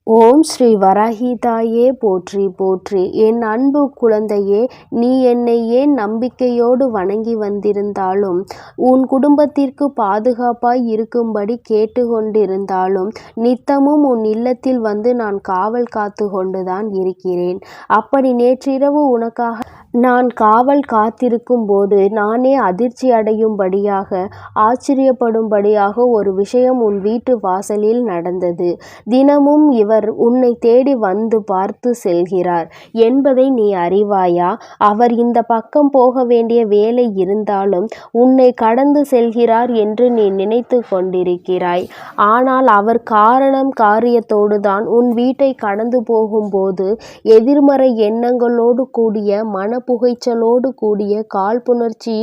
ஓம் ஸ்ரீ வராஹிதாயே போற்றி போற்றி. என் அன்பு குழந்தையே, நீ என்னை ஏன் நம்பிக்கையோடு வணங்கி வந்திருந்தாலும், உன் குடும்பத்திற்கு பாதுகாப்பாய் இருக்கும்படி கேட்டுக்கொண்டிருந்தாலும், நித்தமும் உன் இல்லத்தில் வந்து நான் காவல் காத்து கொண்டுதான் இருக்கிறேன். அப்படி நேற்றிரவு உனக்காக நான் காவல் காத்திருக்கும் போது நானே அதிர்ச்சி அடையும்படியாக, ஆச்சரியப்படும்படியாக ஒரு விஷயம் உன் வீட்டு வாசலில் நடந்தது. தினமும் இவர் உன்னை தேடி வந்து பார்த்து செல்கிறார் என்பதை நீ அறிவாயா? அவர் இந்த பக்கம் போக வேண்டிய வேலை இருந்தாலும் உன்னை கடந்து செல்கிறார் என்று நீ நினைத்து கொண்டிருக்கிறாய். ஆனால் அவர் காரணம் காரியத்தோடுதான் உன் வீட்டை கடந்து போகும்போது எதிர்மறை எண்ணங்களோடு கூடிய மனப்புகைச்சலோடு கூடிய காழ்ப்புணர்ச்சி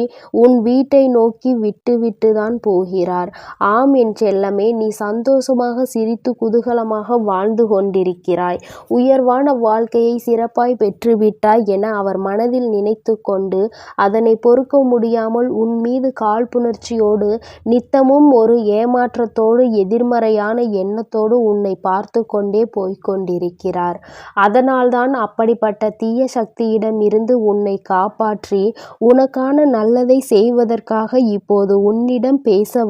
உன் வீட்டை நோக்கி விட்டுவிட்டுதான் போகிறார். ஆம் என் செல்லமே, நீ சந்தோஷமாக சிரித்து குதூகலமாக வாழ்ந்து கொண்டிருக்கிறாய். உயர்வான வாழ்க்கையை சிறப்பாய் பெற்றுவிட்டாய் என அவர் மனதில் நினைத்து கொண்டு அதனை பொறுக்க முடியாமல் உன் மீது காழ்ப்புணர்ச்சியோடு நித்தமும் ஒரு ஏமாற்றத்தோடு எதிர்மறையான எண்ணத்தோடு உன்னை பார்த்து கொண்டே போய்கொண்டிருக்கிறார். அதனால்தான் அப்படிப்பட்ட தீய சக்தியிடம் இருந்து உன்னை காப்பாற்றி உனக்கான நல்லதை செய்வதற்காக இப்போது உன்னிடம் பேச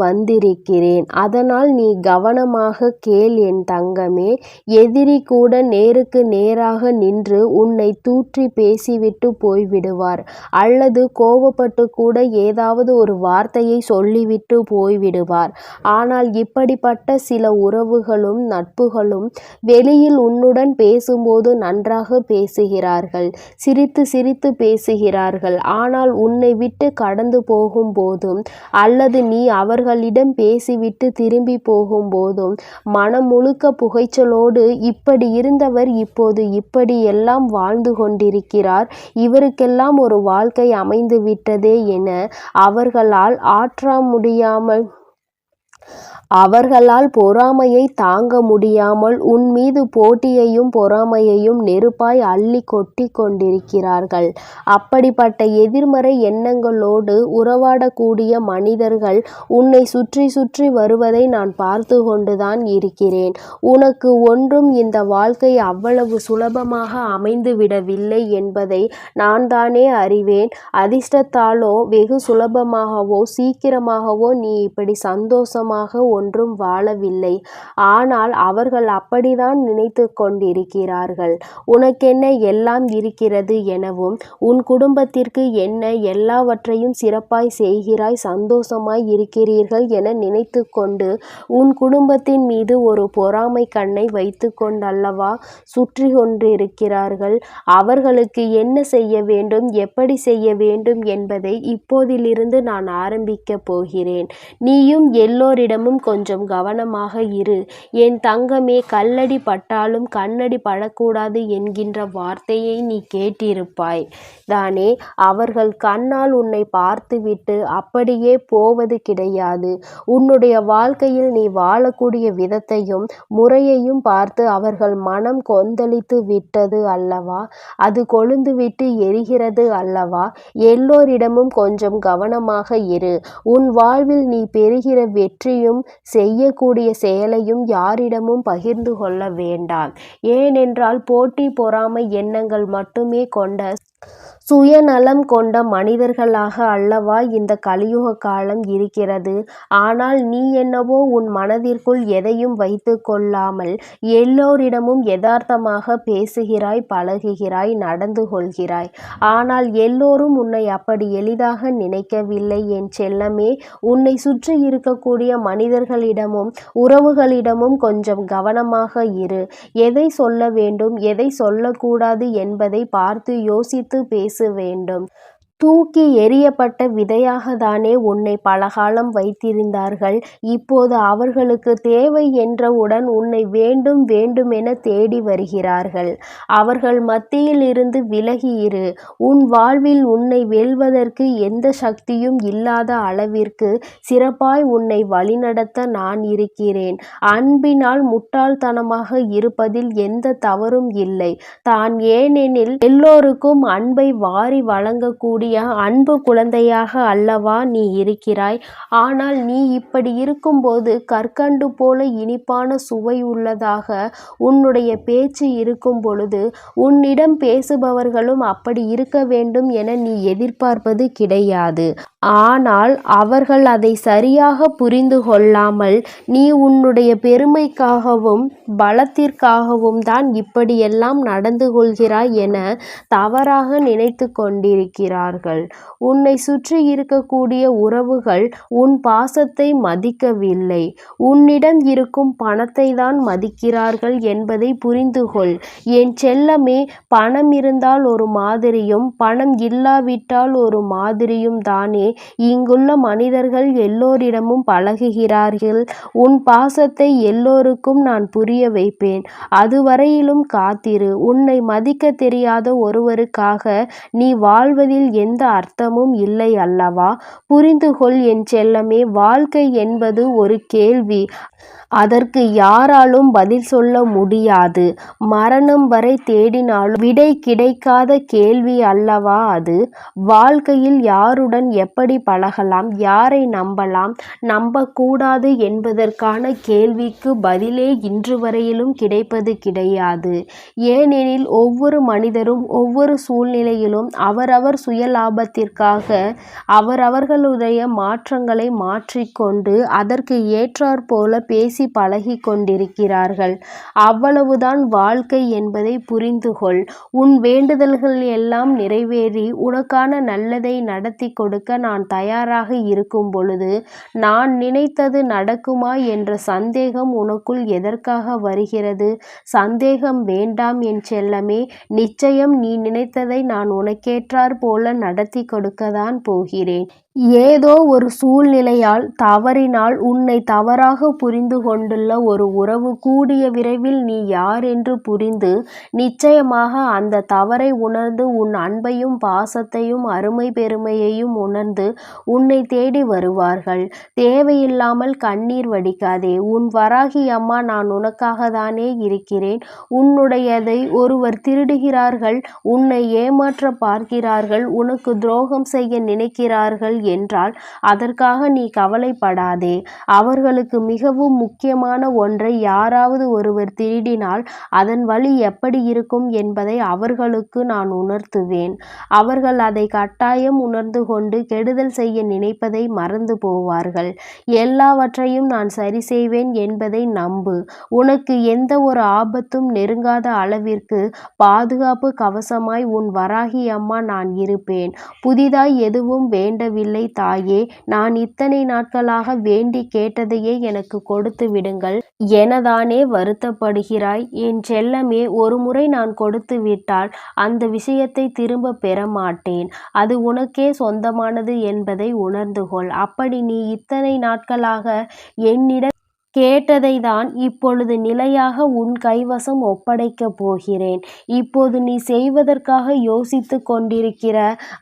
வந்திருக்கிறேன். அதனால் நீ கவனமாக கேள் என் தங்கமே. எதிரி கூட நேருக்கு நேராக நின்று உன்னை தூற்றி பேசிவிட்டு போய்விடுவார். அல்லது கோபப்பட்டு கூட ஏதாவது ஒரு வார்த்தையை சொல்லிவிட்டு போய்விடுவார். ஆனால் இப்படிப்பட்ட சில உறவுகளும் நட்புகளும் வெளியில் உன்னுடன் பேசும்போது நன்றாக பேசுகிறார்கள், சிரித்து சிரித்து பேசுகிறார்கள். ஆனால் உன்னை விட்டு கடந்து போகும்போதும் அல்லது நீ அவர்களிடம் பேசிவிட்டு திரும்பி போகும்போதும் மனம் முழுக்க புகைச்சலோடு இப்படி இருந்தவர் இப்போது இப்படியெல்லாம் வாழ்ந்து கொண்டிருக்கிறார், இவருக்கெல்லாம் ஒரு வாழ்க்கை அமைந்து விட்டதே என அவர்களால் பொறாமையை தாங்க முடியாமல் உன் மீது போட்டியையும் பொறாமையையும் நெருப்பாய் அள்ளி கொட்டி கொண்டிருக்கிறார்கள். அப்படிப்பட்ட எதிர்மறை எண்ணங்களோடு உறவாடக்கூடிய மனிதர்கள் உன்னை சுற்றி சுற்றி வருவதை நான் பார்த்து கொண்டுதான் இருக்கிறேன். உனக்கு ஒன்றும் இந்த வாழ்க்கை அவ்வளவு சுலபமாக அமைந்து விடவில்லை என்பதை நான் தானே அறிவேன். அதிர்ஷ்டத்தாலோ வெகு சுலபமாகவோ சீக்கிரமாகவோ நீ இப்படி சந்தோஷமாக ஒன்றும் வாழவில்லை. ஆனால் அவர்கள் அப்படித்தான் நினைத்து கொண்டிருக்கிறார்கள். உனக்கென்ன எல்லாம் இருக்கிறது எனவும், உன் குடும்பத்திற்கு என்ன எல்லாவற்றையும் சிறப்பாய் செய்கிறாய், சந்தோஷமாய் இருக்கிறீர்கள் என நினைத்து கொண்டு உன் குடும்பத்தின் மீது ஒரு பொறாமை கண்ணை வைத்து கொண்டல்லவா சுற்றி கொண்டிருக்கிறார்கள். அவர்களுக்கு என்ன செய்ய வேண்டும், எப்படி செய்ய வேண்டும் என்பதை இப்போதிலிருந்து நான் ஆரம்பிக்கப் போகிறேன். நீயும் எல்லோரிடமும் கொஞ்சம் கவனமாக இரு என் தங்கமே. கல்லடி பட்டாலும் கண்ணடி படக்கூடாது என்கின்ற வார்த்தையை நீ கேட்டிருப்பாய் தானே? அவர்கள் கண்ணால் உன்னை பார்த்துவிட்டு அப்படியே போவது கிடையாது. உன்னுடைய வாழ்க்கையில் நீ வாழக்கூடிய விதத்தையும் முறையையும் பார்த்து அவர்கள் மனம் கொந்தளித்து விட்டது அல்லவா? அது கொழுந்துவிட்டு எரிகிறது அல்லவா? எல்லோரிடமும் கொஞ்சம் கவனமாக இரு. உன் வாழ்வில் நீ பெறுகிற வெற்றியும் செய்யக்கூடிய செயலையும் யாரிடமும் பகிர்ந்து கொள்ள வேண்டாம். ஏனென்றால் போட்டி பொறாமை எண்ணங்கள் மட்டுமே கொண்ட சுயநலம் கொண்ட மனிதர்களாக அல்லவா இந்த கலியுக காலம் இருக்கிறது. ஆனால் நீ என்னவோ உன் மனதிற்குள் எதையும் வைத்து கொள்ளாமல் எல்லோரிடமும் யதார்த்தமாக பேசுகிறாய், பழகுகிறாய், நடந்து கொள்கிறாய். ஆனால் எல்லோரும் உன்னை அப்படி எளிதாக நினைக்கவில்லை என் செல்லமே. உன்னை சுற்றி இருக்கக்கூடிய மனிதர்களிடமும் உறவுகளிடமும் கொஞ்சம் கவனமாக இரு. எதை சொல்ல வேண்டும், எதை சொல்லக்கூடாது என்பதை பார்த்து யோசித்து பேச வேண்டும். தூக்கி எறியப்பட்ட விதையாகத்தானே உன்னை பலகாலம் வைத்திருந்தார்கள். இப்போது அவர்களுக்கு தேவை என்றவுடன் உன்னை வேண்டும் வேண்டுமென தேடி வருகிறார்கள். அவர்கள் மத்தியில் இருந்து விலகி இரு. உன் வாழ்வில் உன்னை வெல்வதற்கு எந்த சக்தியும் இல்லாத அளவிற்கு சிறப்பாய் உன்னை வழிநடத்த நான் இருக்கிறேன். அன்பினால் முட்டாள்தனமாக இருப்பதில் எந்த தவறும் இல்லை தான். ஏனெனில் எல்லோருக்கும் அன்பை வாரி வழங்கக்கூடிய இருக்கக்கூடிய அன்பு குழந்தையாக அல்லவா நீ இருக்கிறாய். ஆனால் நீ இப்படி இருக்கும்போது கற்கண்டு போல இனிப்பான சுவை உள்ளதாக உன்னுடைய பேச்சு இருக்கும் பொழுது உன்னிடம் பேசுபவர்களும் அப்படி இருக்க வேண்டும் என நீ எதிர்பார்ப்பது கிடையாது. ஆனால் அவர்கள் அதை சரியாக புரிந்து கொள்ளாமல் நீ உன்னுடைய பெருமைக்காகவும் பலத்திற்காகவும் தான் இப்படியெல்லாம் நடந்து கொள்கிறாய் என தவறாக நினைத்து கொண்டிருக்கிறார்கள். உன்னை சுற்றி இருக்கக்கூடிய உறவுகள் உன் பாசத்தை மதிக்கவில்லை, உன்னிடம் இருக்கும் பணத்தை தான் மதிக்கிறார்கள் என்பதை புரிந்து கொள். என் செல்லமே, பணம் இருந்தால் ஒரு மாதிரியும் பணம் இல்லாவிட்டால் ஒரு மாதிரியும் தானே இங்குள்ள மனிதர்கள் எல்லோரிடமும் பழகுகிறார்கள். உன் பாசத்தை எல்லோருக்கும் நான் புரிய வைப்பேன். அதுவரையிலும் காத்திரு. உன்னை மதிக்க தெரியாத ஒருவருக்காக நீ வாழ்வதில் எந்த அர்த்தமும் இல்லை அல்லவா? புரிந்து கொள் என் செல்லமே. வாழ்க்கை என்பது ஒரு கேள்வி. அதற்கு யாராலும் பதில் சொல்ல முடியாது. மரணம் வரை தேடினாலும் விடை கிடைக்காத கேள்வி அல்லவா அது. வாழ்க்கையில் யாருடன் எப்படி பழகலாம், யாரை நம்பலாம், நம்பக்கூடாது என்பதற்கான கேள்விக்கு பதிலே இன்று வரையிலும் கிடைப்பது கிடையாது. ஏனெனில் ஒவ்வொரு மனிதரும் ஒவ்வொரு சூழ்நிலையிலும் அவரவர் சுய லாபத்திற்காக அவரவர்களுடைய மாற்றங்களை மாற்றிக்கொண்டு அதற்கு ஏற்றாற்போல பேசி பழகி கொண்டிருக்கிறார்கள். அவ்வளவுதான் வாழ்க்கை என்பதை புரிந்து கொள். உன் வேண்டுதல்கள் எல்லாம் நிறைவேறி உனக்கான நல்லதை நடத்தி கொடுக்க நான் தயாராக இருக்கும் பொழுது நான் நினைத்தது நடக்குமா என்ற சந்தேகம் உனக்குள் எதற்காக வருகிறது? சந்தேகம் வேண்டாம் என் செல்லமே. நிச்சயம் நீ நினைத்ததை நான் உனக்கேற்றார் போல நடத்தி கொடுக்கத்தான் போகிறேன். ஏதோ ஒரு சூழ்நிலையால் தவறினால் உன்னை தவறாக புரிந்து கொண்டுள்ள ஒரு உறவு கூடிய விரைவில் நீ யார் என்று புரிந்து நிச்சயமாக அந்த தவறை உணர்ந்து உன் அன்பையும் பாசத்தையும் அருமை பெருமையையும் உணர்ந்து உன்னை தேடி வருவார்கள். தேவையில்லாமல் கண்ணீர் வடிக்காதே. உன் வராகி அம்மா நான் உனக்காக தானே இருக்கிறேன். உன்னுடையதை ஒருவர் திருடுகிறார்கள், உன்னை ஏமாற்ற பார்க்கிறார்கள், உனக்கு துரோகம் செய்ய நினைக்கிறார்கள் என்றால் அதற்காக நீ கவலைப்படாதே. அவர்களுக்கு மிகவும் முக்கியமான ஒன்றை யாராவது ஒருவர் திருடினால் அதன் வலி எப்படி இருக்கும் என்பதை அவர்களுக்கு நான் உணர்த்துவேன். அவர்கள் அதை கட்டாயம் உணர்ந்து கொண்டு கெடுதல் செய்ய நினைப்பதை மறந்து போவார்கள். எல்லாவற்றையும் நான் சரி செய்வேன் என்பதை நம்பு. உனக்கு எந்த ஒரு ஆபத்தும் நெருங்காத அளவிற்கு பாதுகாப்பு கவசமாய் உன் வராகி அம்மா நான் இருப்பேன். புதிதாய் எதுவும் வேண்டவில்லை தாயே. நான் இத்தனை நாட்களாக வேண்டி கேட்டதையே எனக்கு கொடுத்து விடுங்கள் எனதானே வருத்தப்படுகிறாய்? என் செல்லமே, ஒரு முறை நான் கொடுத்து விட்டால் அந்த விஷயத்தை திரும்ப பெற மாட்டேன். அது உனக்கே சொந்தமானது என்பதை உணர்ந்து கொள். அப்படி நீ இத்தனை நாட்களாக என்னிடம் கேட்டதை தான் இப்பொழுது நிலையாக உன் கைவசம் ஒப்படைக்கப் போகிறேன். இப்போது நீ செய்வதற்காக யோசித்து கொண்டிருக்கிற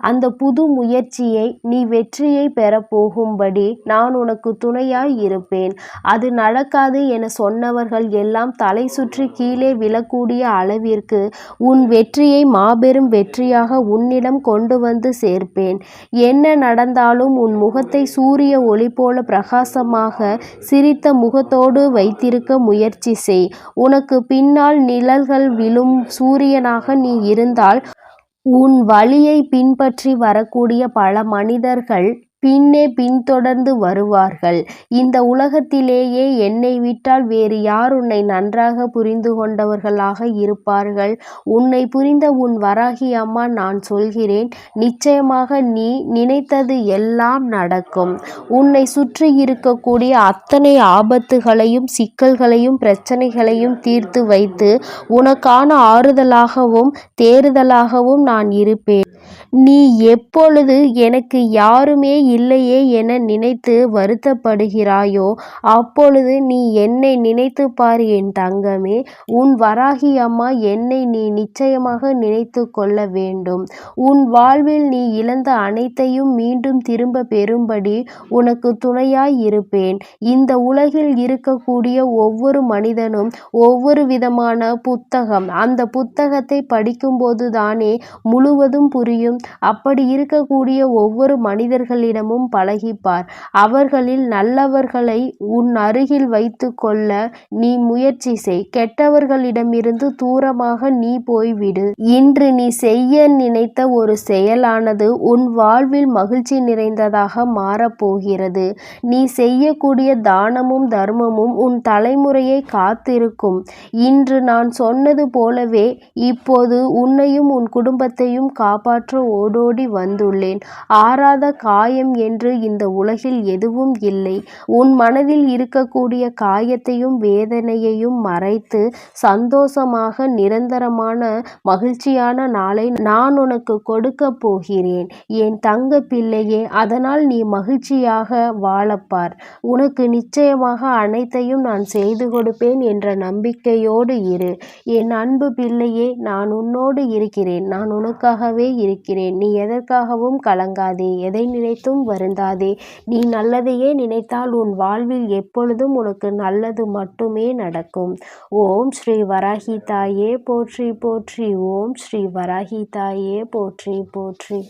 அந்த புது முயற்சியை நீ வெற்றியை பெறப்போகும்படி நான் உனக்கு துணையாய் இருப்பேன். அது நடக்காது என சொன்னவர்கள் எல்லாம் தலை சுற்றி கீழே விழக்கூடிய அளவிற்கு உன் வெற்றியை மாபெரும் வெற்றியாக உன்னிடம் கொண்டு வந்து சேர்ப்பேன். என்ன நடந்தாலும் உன் முகத்தை சூரிய ஒளி போல பிரகாசமாக சிரித்த முகத்தோடு வைத்திருக்க முயற்சி செய். உனக்கு பின்னால் நிழல்கள் விழும் சூரியனாக நீ இருந்தால் உன் வழியை பின்பற்றி வரக்கூடிய பல மனிதர்கள் பின்னே பின்தொடர்ந்து வருவார்கள். இந்த உலகத்திலேயே என்னை விட்டால் வேறு யார் உன்னை நன்றாக புரிந்து கொண்டவர்களாக இருப்பார்கள்? உன்னை புரிந்த உன் வராகி அம்மா நான் சொல்கிறேன், நிச்சயமாக நீ நினைத்தது எல்லாம் நடக்கும். உன்னை சுற்றி இருக்கக்கூடிய அத்தனை ஆபத்துகளையும் சிக்கல்களையும் பிரச்சனைகளையும் தீர்த்து வைத்து உனக்கான ஆறுதலாகவும் தேறுதலாகவும் நான் இருப்பேன். நீ எப்பொழுது எனக்கு யாருமே இல்லையே என நினைத்து வருத்தப்படுகிறாயோ அப்பொழுது நீ என்னை நினைத்து பார் என் தங்கமே. உன் வராகி அம்மா என்னை நீ நிச்சயமாக நினைத்து கொள்ள வேண்டும். உன் வாழ்வில் நீ இழந்த அனைத்தையும் மீண்டும் திரும்ப பெறும்படி உனக்கு துணையாய் இருப்பேன். இந்த உலகில் இருக்கக்கூடிய ஒவ்வொரு மனிதனும் ஒவ்வொரு விதமான புத்தகம். அந்த புத்தகத்தை படிக்கும்போது தானே முழுவதும் புரியும். அப்படி இருக்கக்கூடிய ஒவ்வொரு மனிதர்களிடமும் பழகிப்பார். அவர்களில் நல்லவர்களை உன் அருகில் வைத்து கொள்ள நீ முயற்சி செய். கெட்டவர்களிடமிருந்து தூரமாக நீ போய்விடு. இன்று நீ செய்ய நினைத்த ஒரு செயலானது உன் வாழ்வில் மகிழ்ச்சி நிறைந்ததாக மாறப்போகிறது. நீ செய்யக்கூடிய தானமும் தர்மமும் உன் தலைமுறையை காத்திருக்கும். இன்று நான் சொன்னது போலவே இப்போது உன்னையும் உன் குடும்பத்தையும் காப்பாற்ற ஓடோடி வந்துள்ளேன். ஆறாத காயம் என்று இந்த உலகில் எதுவும் இல்லை. உன் மனதில் இருக்கக்கூடிய காயத்தையும் வேதனையையும் மறைத்து சந்தோஷமாக நிரந்தரமான மகிழ்ச்சியான நாளை நான் உனக்கு கொடுக்க போகிறேன் என் தங்க பிள்ளையே. அதனால் நீ மகிழ்ச்சியாக வாழப்பார். உனக்கு நிச்சயமாக அனைத்தையும் நான் செய்து கொடுப்பேன் என்ற நம்பிக்கையோடு இரு. என் அன்பு பிள்ளையே, நான் உன்னோடு இருக்கிறேன். நான் உனக்காகவே இருக்கிறேன். நீ எதற்காகவும் கலங்காதே, எதை நினைத்தும் வருந்தாதே. நீ நல்லதையே நினைத்தால் உன் வாழ்வில் எப்பொழுதும் உனக்கு நல்லது மட்டுமே நடக்கும். ஓம் ஸ்ரீ வராகி தாயே போற்றி போற்றி. ஓம் ஸ்ரீ வராகி தாயே போற்றி போற்றி.